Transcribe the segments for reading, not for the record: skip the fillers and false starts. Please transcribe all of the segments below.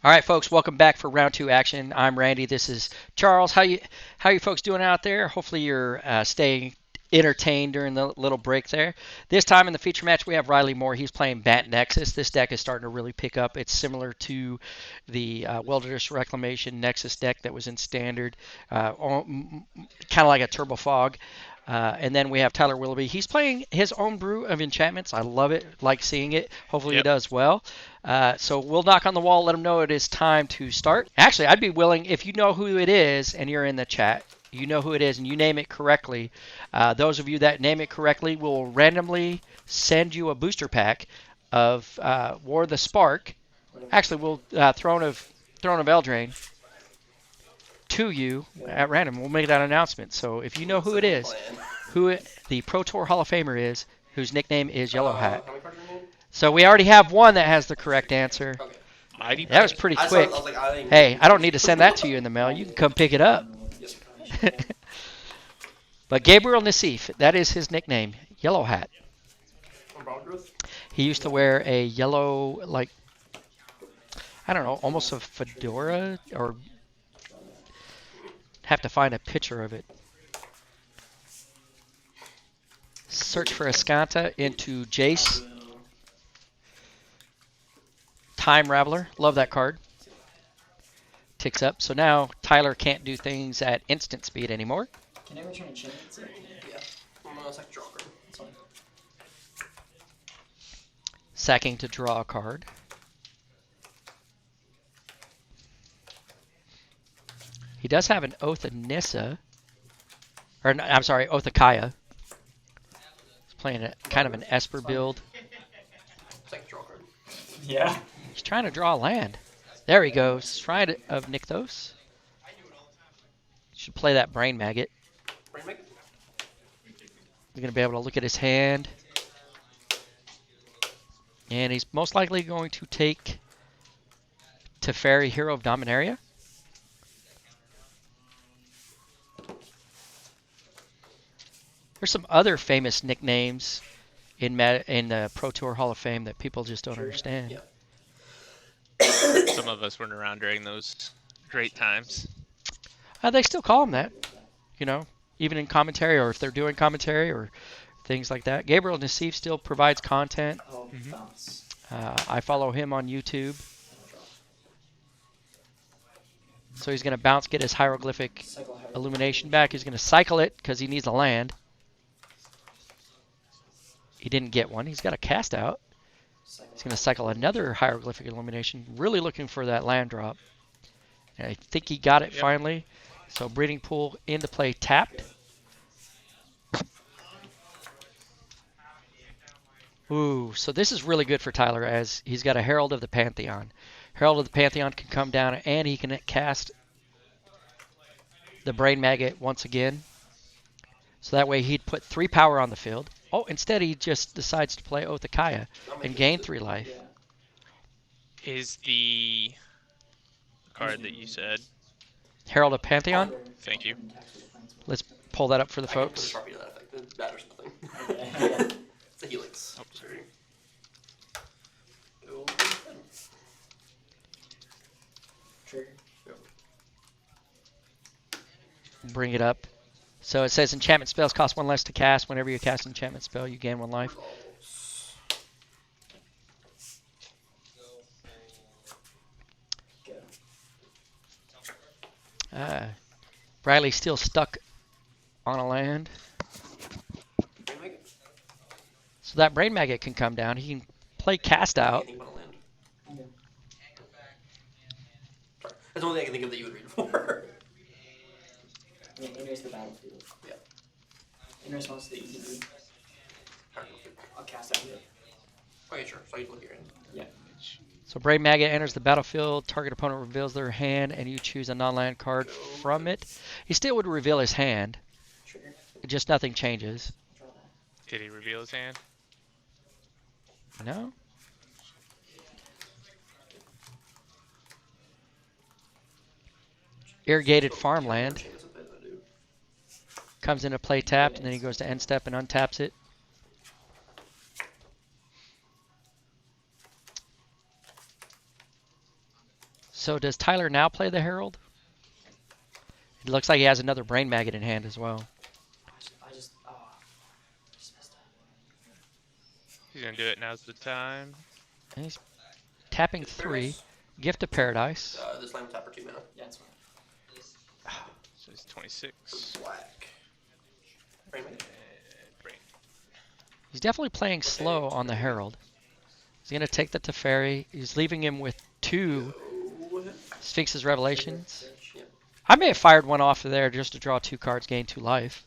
All right, folks, welcome back for round two action. I'm Randy. This is Charles. How you folks doing out there? Hopefully you're staying entertained during the little break there. This time in the feature match we have Riley Moore. He's playing BANT NEXUS. This deck is starting to really pick up. It's similar to the Wilderness Reclamation Nexus deck that was in Standard, kind of like a Turbo Fog. And then we have Tyler Willoughby. He's playing his own brew of enchantments. I love it, like seeing it. Hopefully he Yep. does well. So we'll knock on the wall, let him know it is time to start. Actually, I'd be willing, if you know who it is and you're in the chat, you know who it is and you name it correctly. Those of you that name it correctly will randomly send you a booster pack of War the Spark. Actually, we'll Throne of Eldraine to you at random. We'll make that announcement. So if you know who it is, the Pro Tour Hall of Famer is, whose nickname is Yellow Hat. So we already have one that has the correct answer. Mighty That was Prince. pretty quick. Hey, I don't need to send that to you in the mail. You can come pick it up. But Gabriel Nassif, that is his nickname, Yellow Hat. He used to wear a yellow, like, I don't know, almost a fedora, or have to find a picture of it. Search for Escanta into Jace. Time Raveler. Love that card. Ticks up. So now Tyler can't do things at instant speed anymore. Can I return enchantments? Yeah. I'm gonna second draw card. That's fine. Sacking to draw a card. He does have an Oath of Nissa. Or, I'm sorry, Oath of Kaya. He's playing a kind of an Esper build. Second draw card. Yeah. He's trying to draw a land. There he goes. Shrine of Nykthos. Should play that Brain Maggot. Brain Maggot. You're going to be able to look at his hand. And he's most likely going to take Teferi, Hero of Dominaria. There's some other famous nicknames in the Pro Tour Hall of Fame that people just don't understand. Yeah. Some of us weren't around during those great times. They still call him that, you know, even in commentary, or if they're doing commentary or things like that. Gabriel Nassif still provides content. Oh, bounce. I follow him on YouTube. So he's going to bounce, get his hieroglyphic Cycle hieroglyphic. illumination back. He's going to cycle it because he needs a land. He didn't get one. He's got a cast out. He's going to cycle another hieroglyphic illumination. Really looking for that land drop. And I think he got it finally. So breeding pool into play tapped. Ooh, so this is really good for Tyler as he's got a Herald of the Pantheon. Herald of the Pantheon can come down and he can cast the Brain Maggot once again. So that way he'd put 3 power on the field. Oh, instead he just decides to play Oath of Kaya and gain 3 life. Yeah. Is the card that you said? Herald of Pantheon. Thank you. Let's pull that up for the I can put a folks. Sharpie to that effect. It matters nothing. Okay. It's a helix. Oh. Sorry. Go. Trigger. Bring it up. So it says enchantment spells cost 1 less to cast. Whenever you cast an enchantment spell, you gain 1 life. Go. Riley's still stuck on a land. Brain Maggot. So that Brain Maggot can come down. He can play cast out. Anything but a land. Okay. Sorry. That's the only thing I can think of that you would read for. Yeah, enters the battlefield. Yeah. In response to the ETB, Hieroglyphic. I'll cast out it. Okay, sure. So you look here. Yeah. So Brain Maggot enters the battlefield. Target opponent reveals their hand, and you choose a non-land card from it. He still would reveal his hand. Trigger. Just nothing changes. Draw that. Did he reveal his hand? No? Irrigated farmland. Chance of it, I do. Comes into play tapped, and then he goes to end step and untaps it. So does Tyler now play the Herald? It looks like he has another Brain Maggot in hand as well. I just messed up. He's gonna do it. Now's the time. And he's tapping Gift of 3. Paradise. Gift of Paradise. This land will tap for 2 mana. Yeah, it's fine. So it's 26. Black. Brain Maggot. Brain. He's definitely playing slow on the Herald. He's going to take the Teferi. He's leaving him with 2 Go. Sphinx's Revelations. Yep. I may have fired one off of there just to draw 2 cards, gain 2 life.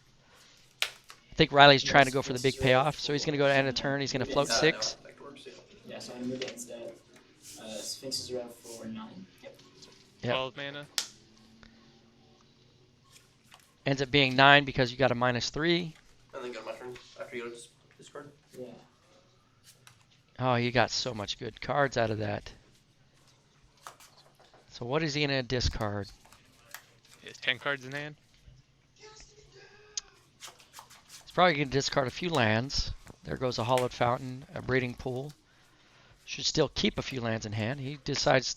I think Riley's trying to go for the big payoff, so he's going to go to end of turn. He's going to float 6. No, that works, yeah. Yeah, so I'm gonna move it instead. Sphinx's Rev for 9. Yep. Yep. 12 mana. Ends up being 9 because you got a -3. And then go to my turn after you go to discard. Yeah. Oh, you got so much good cards out of that. So what is he going to discard? He has 10 cards in hand. He's probably going to discard a few lands. There goes a Hollowed Fountain, a Breeding Pool. Should still keep a few lands in hand. He decides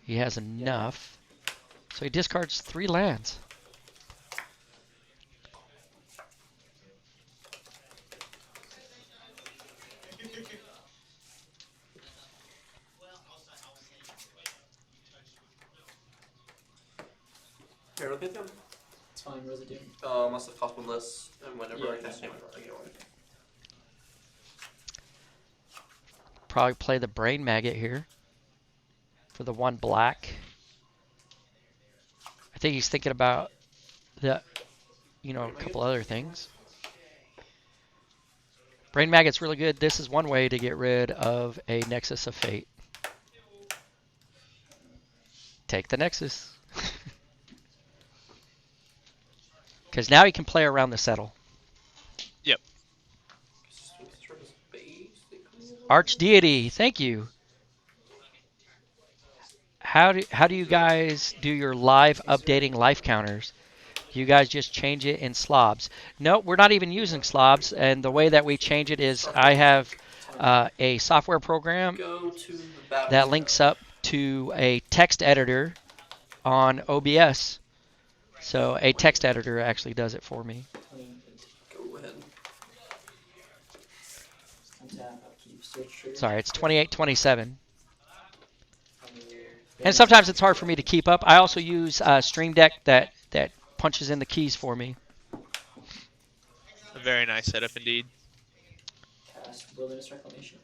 he has enough. So he discards 3 lands. Here, look at them. It's fine. What does it do? Must have cost 1 less, and whenever Yeah, I cast yeah. him, I get 1. Probably play the Brain Maggot here for the 1 black. I think he's thinking about a couple other things. Brain Maggot's really good. This is one way to get rid of a Nexus of Fate. Take the Nexus. Because now he can play around the settle. Yep. Archdeity, thank you. How do you guys do your live updating life counters? You guys just change it in slobs? No, we're not even using slobs, and the way that we change it is I have a software program Go to the battle. that links up to a text editor on OBS. So a text editor actually does it for me. 28. Go ahead. Untap, upkeep, search trigger. Sorry, it's 2827. Uh, And sometimes it's hard for me to keep up. I also use Stream Deck that punches in the keys for me. A very nice setup indeed. Cast Wilderness Reclamation.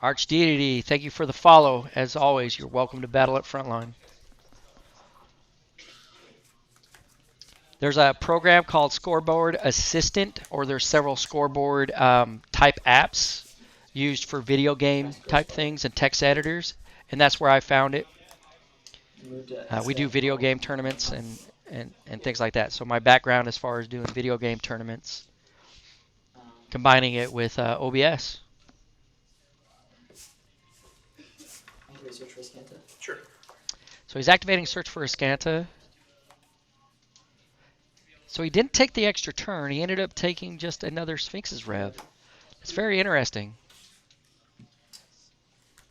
Archdeity, thank you for the follow. As always, you're welcome to Battle at Frontline. There's a program called Scoreboard Assistant, or there's several scoreboard type apps used for video game type things and text editors, and that's where I found it. Move to We do video game tournaments and things like that. So my background as far as doing video game tournaments, combining it with OBS. Activate search for Scanta. Sure. So he's activating Search for Ascanta. So he didn't take the extra turn. He ended up taking just another Sphinx's Rev. It's very interesting.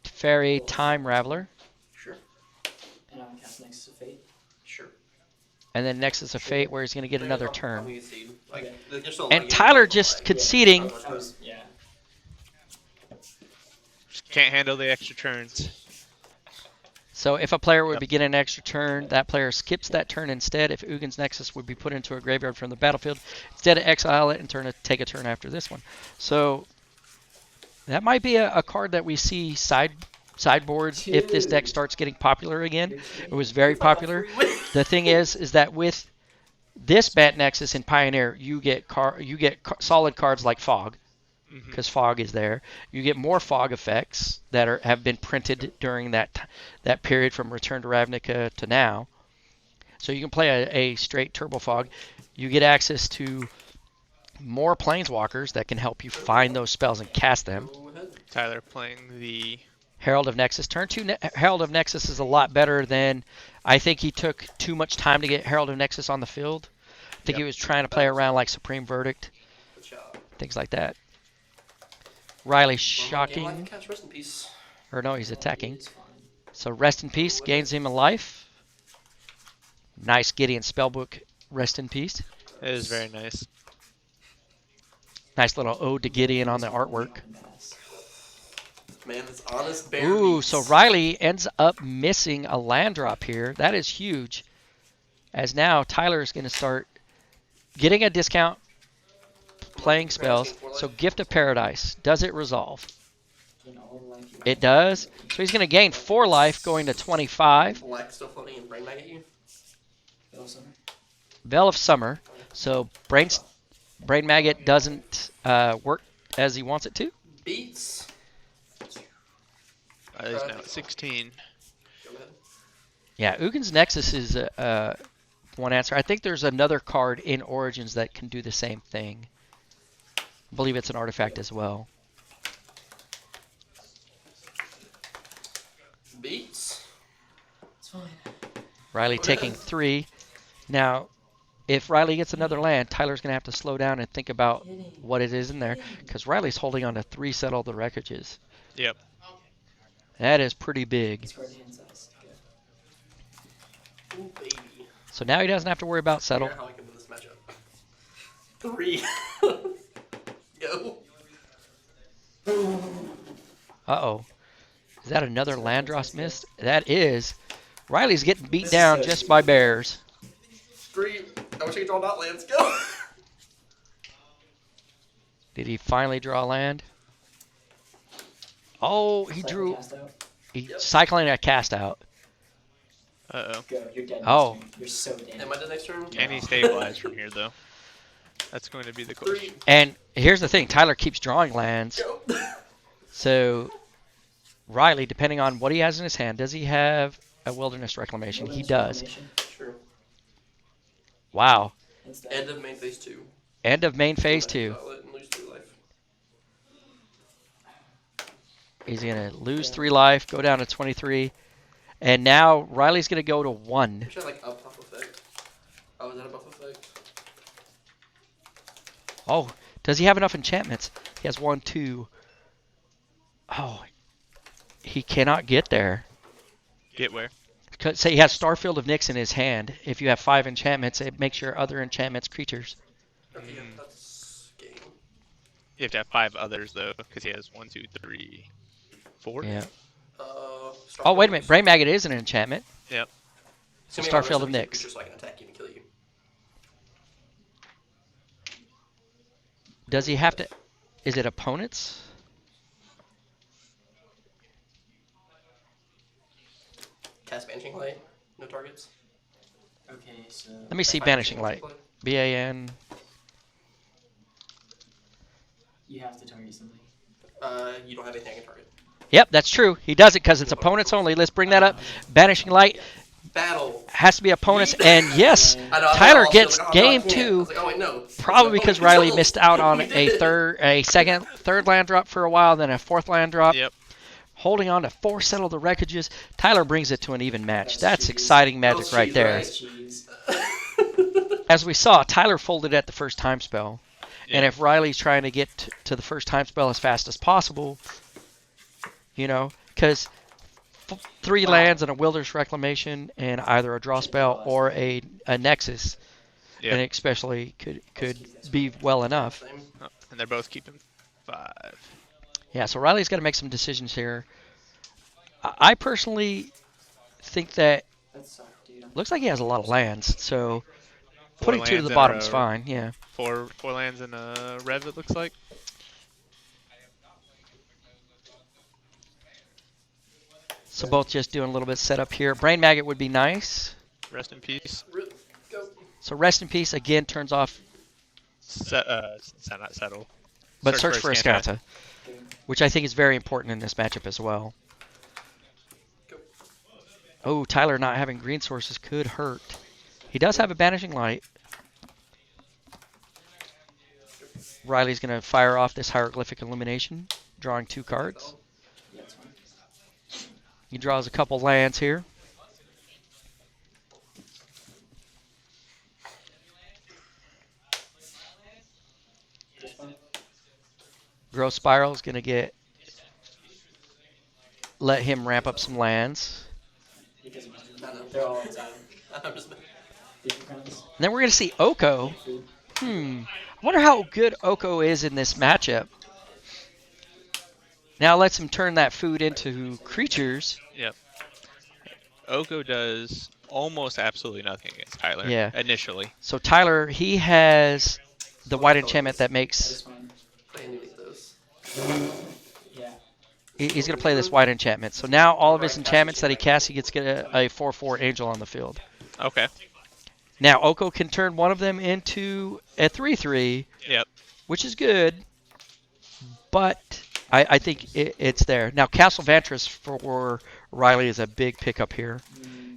Fairy Time Raveler. Sure. And I'm gonna cast Nexus of Fate. Sure. And then Nexus of Fate, where he's going to get another I'm turn. gonna concede. Like, Okay. there's still a lot And of games Tyler left to just play. conceding. I was, yeah. Just can't handle the extra turns. So if a player would Yep. begin an extra turn, that player skips that turn instead. If Ugin's Nexus would be put into a graveyard from the battlefield, instead of exile it and take a turn after this one. So that might be a card that we see sideboards if this deck starts getting popular again. It was very popular. The thing is that with this BANT Nexus in Pioneer, you get solid cards like Fog, because Fog is there. You get more Fog effects that have been printed during that period from Return to Ravnica to now. So you can play a straight Turbo Fog. You get access to more Planeswalkers that can help you find those spells and cast them. Go ahead. Tyler playing the Herald of Nexus. Turn 2 Herald of Nexus is a lot better than... I think he took too much time to get Herald of Nexus on the field. I think he was trying to play around like Supreme Verdict, Good job. things like that. Riley Game life shocking. cast, rest in peace. Or no, he's attacking. It's fine. So rest in peace gains him a life. Nice Gideon spellbook. Rest in peace. It is very nice. Nice little ode to Gideon on the artwork. Man, it's honest bear Ooh, meats. so Riley ends up missing a land drop here. That is huge. As now Tyler is going to start getting a discount playing spells. So Gift of Paradise. Does it resolve? In all the life you It have. does. So he's going to gain 4 life going to 25. Black still floating and brain mag at you. Awesome. Veil of Summer. So Brain Maggot doesn't work as he wants it to. Beats. He's now at 16. Go ahead. Yeah, Ugin's Nexus is one answer. I think there's another card in Origins that can do the same thing. I believe it's an artifact as well. Beats. It's fine. Riley taking 3. Now, if Riley gets another land, Tyler's going to have to slow down and think about what it is in there. Because Riley's holding on to 3 Settle the Wreckages. Yep. That is pretty big. It's part of hand size. Good. Ooh, baby. So now he doesn't have to worry about Settle. How I can win this matchup. 3. Go. Uh-oh. Is that another land dross missed? That is. Riley's getting beat This is down so just by cheap. bears. 3. I wish I could draw dot lands. Go. Did he finally draw land? Oh, he Cycle drew. cast out. He cycling a cast out. Uh-oh. Go. You're dead. Oh. Next turn. You're so dead. Am I dead next turn? Can he stabilize from here, though? That's going to be the 3. question. And here's the thing: Tyler keeps drawing lands. Go. So Riley, depending on what he has in his hand, does he have a Wilderness Reclamation? He does. Reclamation. True. Wow. It's that. End of main phase 2. End of main phase 2. And lose 3 life. He's gonna lose 3 life, go down to 23, and now Riley's gonna go to 1. Wish I had like a buff effect. Oh, is that a buff effect? Oh, does he have enough enchantments? He has 1, 2. Oh, he cannot get there. Get where? Say he has Starfield of Nyx in his hand. If you have 5 enchantments, it makes your other enchantments creatures. Okay, yeah, that's game. You have to have 5 others, though, because he has 1, 2, 3, 4. Yeah. Starfield Oh, wait a minute. Nyx. Brain Maggot is an enchantment. Yep. It's gonna be on Starfield the of rest Nyx. creatures so I can attack you and kill you. Does he have to? Is it opponents? Cast Banishing Light. No targets. Okay, so. Let me see That's Banishing fine. Light. BAN. You have to target something. You don't have anything I can target. Yep, that's true. He does it because it's opponents only. Let's bring that up. Banishing Light Battle. has to be opponents, and yes, I know, I Tyler thought gets I was game like, I can't. I 2. was like, oh wait, no. Probably Oh, because you Riley told. missed out on You did. a third land drop for a while, then a 4th land drop. Yep. Holding on to 4 Settle the Wreckages. Tyler brings it to an even match. That's That's cheese. exciting magic That's right cheese, there. right? That's cheese. As we saw, Tyler folded at the first time spell. And Yeah. if Riley's trying to get to the first time spell as fast as possible, you know, because 3 Wow. lands and a Wilderness Reclamation and either a draw spell or a Nexus, Yeah. and especially could be well enough. Same. Oh, and they're both keeping 5. Yeah, so Riley's got to make some decisions here. I personally think that That sucked, dude. looks like he has a lot of lands, so 4 putting 2 to lands the and bottom is a- fine. Yeah. 4 lands and a Rev, it looks like. So both just doing a little bit of setup here. Brain Maggot would be nice. Rest in peace. Go. So Rest in Peace again turns off, Not settle. but Search for a Scanta. Scanta, which I think is very important in this matchup as well. Go. Oh, Tyler not having green sources could hurt. He does have a Banishing Light. Riley's going to fire off this Hieroglyphic Illumination, drawing 2 cards. Yeah, it's fine. He draws a couple lands here. Just fine. Growth Spiral is going to get let him ramp up some lands. Because I know. they're all inside. I'm just Different crowns. And then we're going to see Oko. Food. I wonder how good Oko is in this matchup. Now lets him turn that food into creatures. Yep. Oko does almost absolutely nothing against Tyler. Yeah. Initially. So Tyler, he has the white enchantment that That is makes. fine. I need those. Yeah. He's going to play this white enchantment. So now all of his enchantments that he casts, he gets to get a 4/4 angel on the field. Okay. Now Oko can turn one of them into a 3/3. Yep. Which is good, but I think it's there. Now Castle Vantress for Riley is a big pickup here.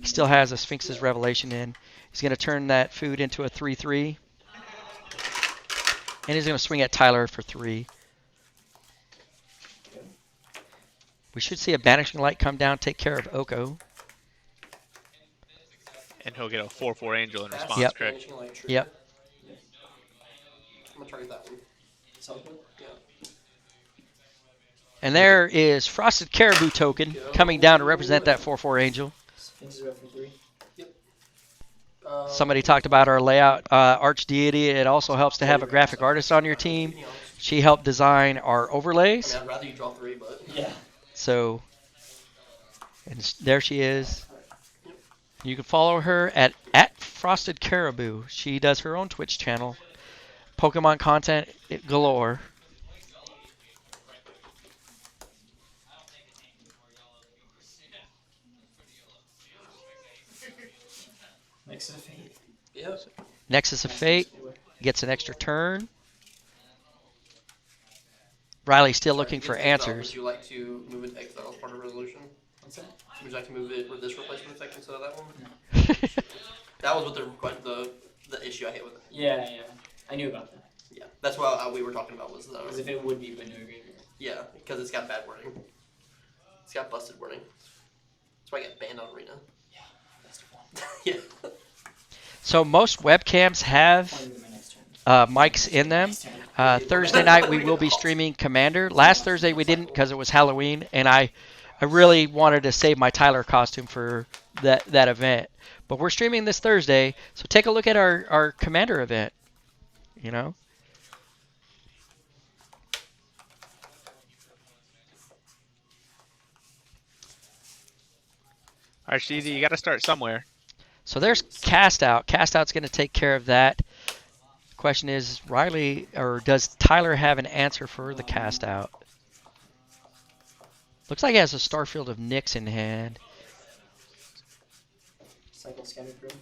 He still has a Sphinx's Revelation in. He's going to turn that food into a 3/3. And he's going to swing at Tyler for 3. We should see a Banishing Light come down, take care of Oko. And he'll get a 4/4 angel in response, Yep. correct? Yep. I'm gonna target that one. Self-build? Yeah. And there is Frosted Caribou token coming down to represent that 4/4 angel. Sphinx is red for 3. Somebody talked about our layout, Archdeity. It also helps to have a graphic artist on your team. She helped design our I overlays. mean, I'd rather you draw 3, but Yeah. So, and there she is. You can follow her at Frosted Caribou. She does her own Twitch channel. Pokemon content galore. Nexus of Fate. yep. Nexus of Fate gets an extra turn. Riley's still looking for answers. Would you like to move it to exile as part of resolution? What's that? Would you like to move it with this replacement effect instead of that one? That was what the issue I hate with it. Yeah. I knew about that. Yeah, that's what we were talking about was As the if it would be but no graveyard. yeah, because it's got bad wording. It's got busted wording. That's why I get banned on Arena. That's the one. Yeah. So most webcams have I'll do my next turn. mics in them. Next turn. Thursday night we will be streaming Commander. Last Thursday we didn't because it was Halloween, and I really wanted to save my Tyler costume for that event. But we're streaming this Thursday, so take a look at our Commander event. You know. Archdeity, you got to start somewhere. So there's Cast Out. Cast Out's going to take care of that. Question is, Riley, or does Tyler have an answer for the Cast Out? Looks like he has a Starfield of Nyx in hand. Cycle Scattered Grove.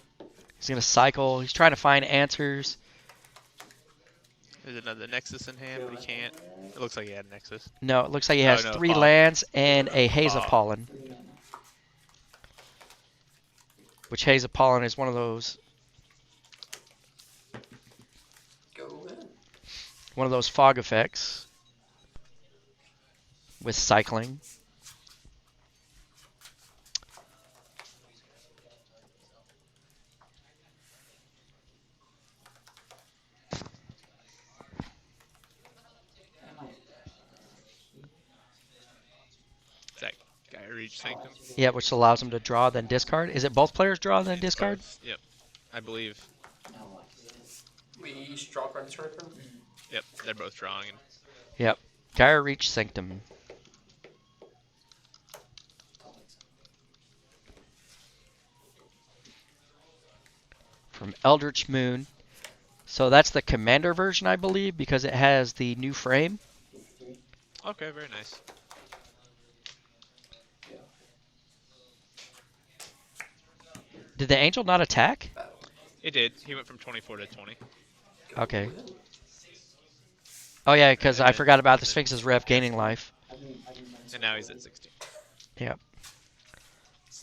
He's going to cycle. He's trying to find answers. There's another Nexus in hand, but he can't. It looks like he had a Nexus. No, it looks like he has no, 3 Pollen. lands and a Hazel Pollen. Pollen. 3 mana. Which Hazel Pollen is one of those Go ahead. fog effects with cycling. Is that guy reach Sanctum? Yeah, which allows him to draw then discard. Is it both players draw then discard? Yep. I believe. No, what? We each draw a card this turn. Yep. They're both drawing. Yep. Gaia Reach Sanctum. From Eldritch Moon. So that's the Commander version, I believe, because it has the new frame. Okay, very nice. Did the Angel not attack? It did. He went from 24 to 20. Okay. Oh yeah, because I forgot about the Sphinx's Rev gaining life. And now he's at 16. Yep.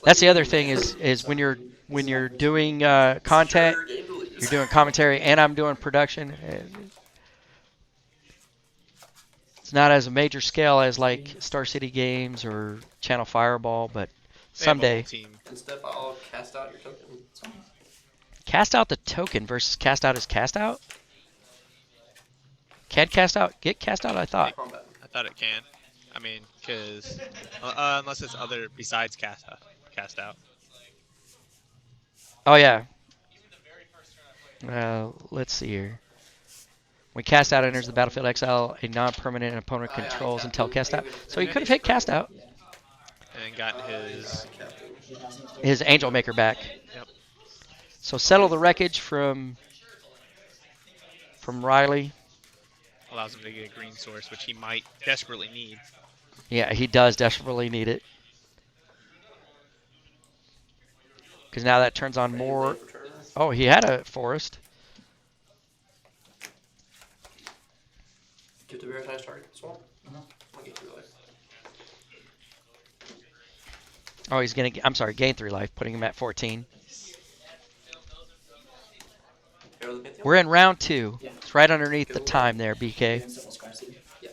That's the other thing is when you're doing content, you're doing commentary, and I'm doing production. It's not as a major scale as like Star City Games or Channel Fireball, but They have a whole someday. team. Instead, I'll cast out your token. Cast out the token versus cast out is cast out. Can cast out get cast out? I thought. Combat. I thought it can. I mean, because unless it's other besides cast out. Oh yeah. Let's see here. When cast out enters the battlefield, exile a non-permanent opponent controls until cast out. So he could have hit cast out. Yeah. And then gotten his. His Angel Maker back. Yep. So settle the wreckage from Riley. Allows him to get a green source, which he might desperately need. Yeah, he does desperately need it. Because now that turns on more. Oh, he had a forest. Give the Veritas target swamp. Uh-huh. I'll get 3 life. Oh, he's going to, I'm sorry, gain 3 life, putting him at 14. Hero of the Pantheon? We're in round 2. Yeah. It's right underneath the time there, BK. Doing several scribes too. Yeah.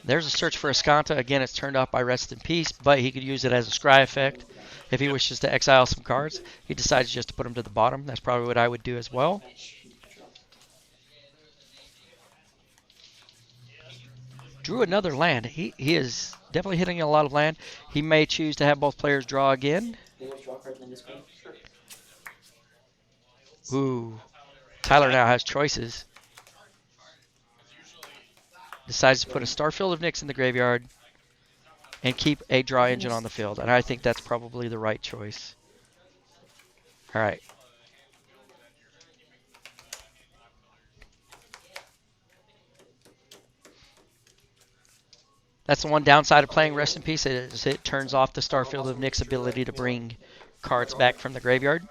There's a search for Escanta. Again, it's turned off by Rest in Peace, but he could use it as a scry effect. If he wishes to exile some cards, he decides just to put them to the bottom. That's probably what I would do as well. Drew another land. He is definitely hitting a lot of land. He may choose to have both players draw again. Draw card and then discard. Sure. Ooh. Tyler now has choices. Decides to put a Starfield of Nyx in the graveyard and keep a draw engine on the field. And I think that's probably the right choice. All right. That's the one downside of playing Rest in Peace is it turns off the Starfield of Nyx's ability to bring cards back from the graveyard.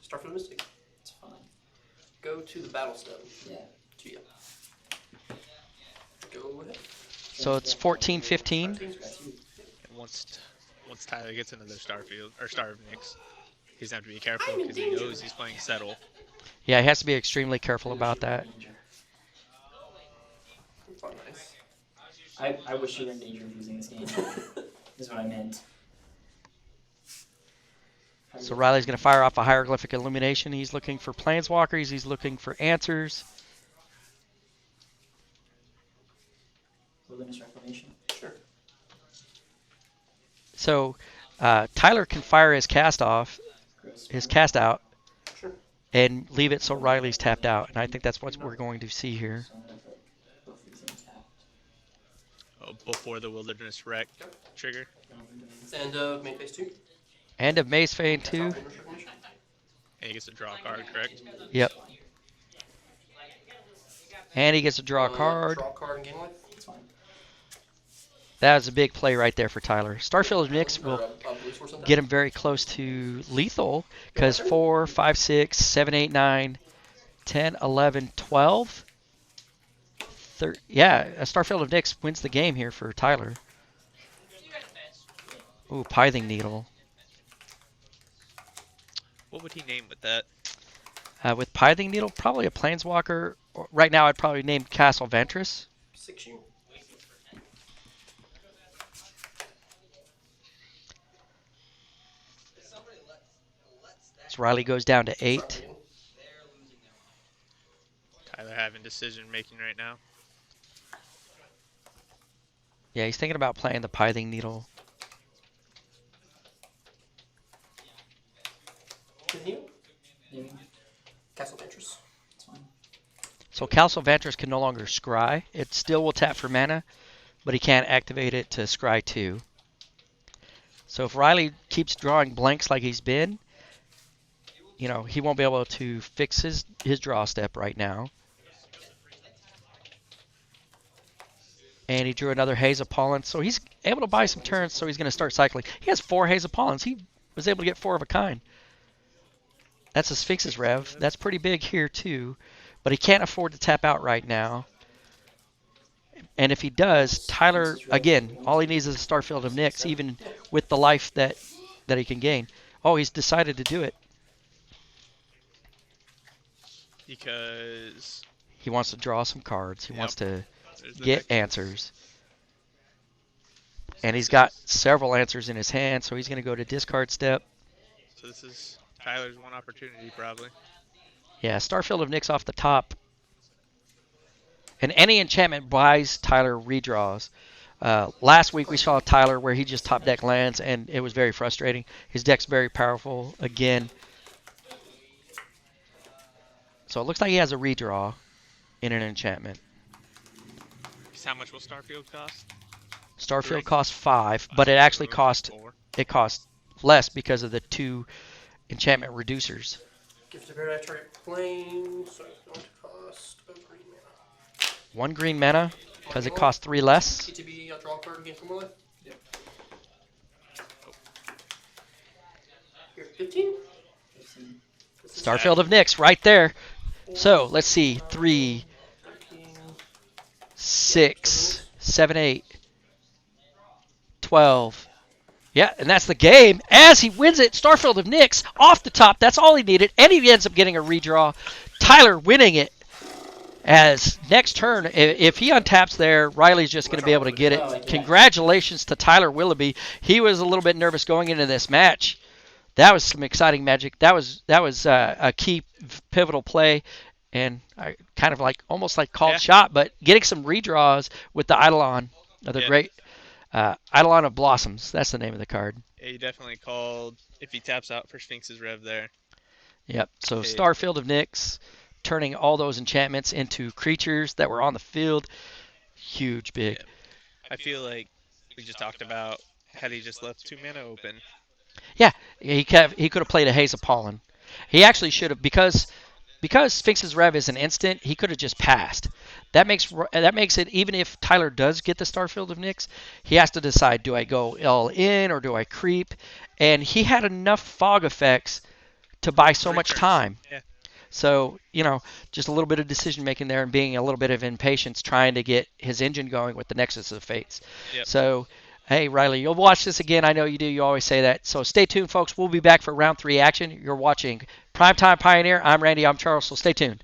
Starfield Mystic. It's fine. Go to the battle stone. Yeah. To you. Go ahead. So it's 14-15. Scratch you. And once Tyler gets into the Starfield or Star of Nyx, he's gonna have to be careful because he knows he's playing Settle. Yeah, he has to be extremely careful about that. Oh, nice. I wish you were in danger of losing this game. Is what I meant. So Riley's going to fire off a Hieroglyphic Illumination. He's looking for Planeswalkers. He's looking for answers. Wilderness Reclamation. Sure. So Tyler can fire his cast off, Gross. his cast out, Sure. and leave it so Riley's tapped out. And I think that's what we're going to see here. So I'm gonna put both of these in tap. Oh, before the Wilderness Wreck trigger. And main phase 2. End of Maze Fane 2. Wilderness Reclamation. And he gets to draw a card, correct? Yep. And he gets to draw a card. Draw a card and gain life. It's fine. That was a big play right there for Tyler. Starfield of Nyx Or will a blue source on deck. get him very close to lethal because 4, 5, 6, 7, 8, 9, 10, 11, 12. Yeah, a Starfield of Nyx wins the game here for Tyler. Ooh, Pithing Needle. What would he name with that? With Pithing Needle, probably a Planeswalker. Right now, I'd probably name Castle Ventress. 6 you. So Riley goes down to 8. Start again. Tyler having decision making right now. Yeah, he's thinking about playing the Pithing Needle. Continue. Maybe. Castle Ventress. It's fine. So Castle Ventress can no longer scry. It still will tap for mana, but he can't activate it to scry 2. So if Riley keeps drawing blanks like he's been, you know, he won't be able to fix his draw step right now. And he drew another Haze of Pollen, so he's able to buy some turns, so he's going to start cycling. He has 4 Haze of Pollens. He was able to get 4 of a kind. That's a Sphinx's Rev. That's pretty big here, too. But he can't afford to tap out right now. And if he does, Tyler, again, all he needs is a Starfield of Nyx, even with the life that he can gain. Oh, he's decided to do it. Because He wants to draw some cards. He Yep. wants to there's the get next- answers. And he's got several answers in his hand, so he's going to go to discard step. So this is Tyler's one opportunity, probably. Yeah, Starfield of Nyx off the top. And any enchantment buys Tyler redraws. Last week we saw Tyler where he just top deck lands, and it was very frustrating. His deck's very powerful again. So it looks like he has a redraw in an enchantment. How much will Starfield cost? Starfield Three. costs 5, but it actually cost 4. less because of the 2 enchantment reducers. Gift of Paradise target plane, so it's going to cost a green mana. 1 green mana because it costs 3 less. TTB, I'll draw a card again for more life. Yep. Here, 15? 15. Starfield of Nyx right there. So let's see, 3, 13. 6, 7, 8, 12. Yeah, and that's the game. As he wins it, Starfield of Nyx off the top. That's all he needed, and he ends up getting a redraw. Tyler winning it. As next turn, if he untaps there, Riley's just going to be able to get it. Congratulations to Tyler Willoughby. He was a little bit nervous going into this match. That was some exciting magic. That was a key pivotal play, and I kind of almost like called shot, but getting some redraws with the Eidolon, another great Eidolon of Blossoms. That's the name of the card. Yeah, you definitely called if he taps out for Sphinx's Rev there. Yep. So Starfield of Nyx, turning all those enchantments into creatures that were on the field. Huge, big. Yeah. I feel like we just talked about had he just left 2 mana open. Yeah, he could have played a Haze of Pollen. He actually should have, because Sphinx's Rev is an instant, he could have just passed. That makes it, even if Tyler does get the Starfield of Nyx, he has to decide, do I go all in or do I creep? And he had enough fog effects to buy so much time. Yeah. So, just a little bit of decision making there and being a little bit of impatience trying to get his engine going with the Nexus of Fates. Yep. So, hey, Riley, you'll watch this again. I know you do. You always say that. So stay tuned, folks. We'll be back for round 3 action. You're watching Primetime Pioneer. I'm Randy. I'm Charles. So stay tuned.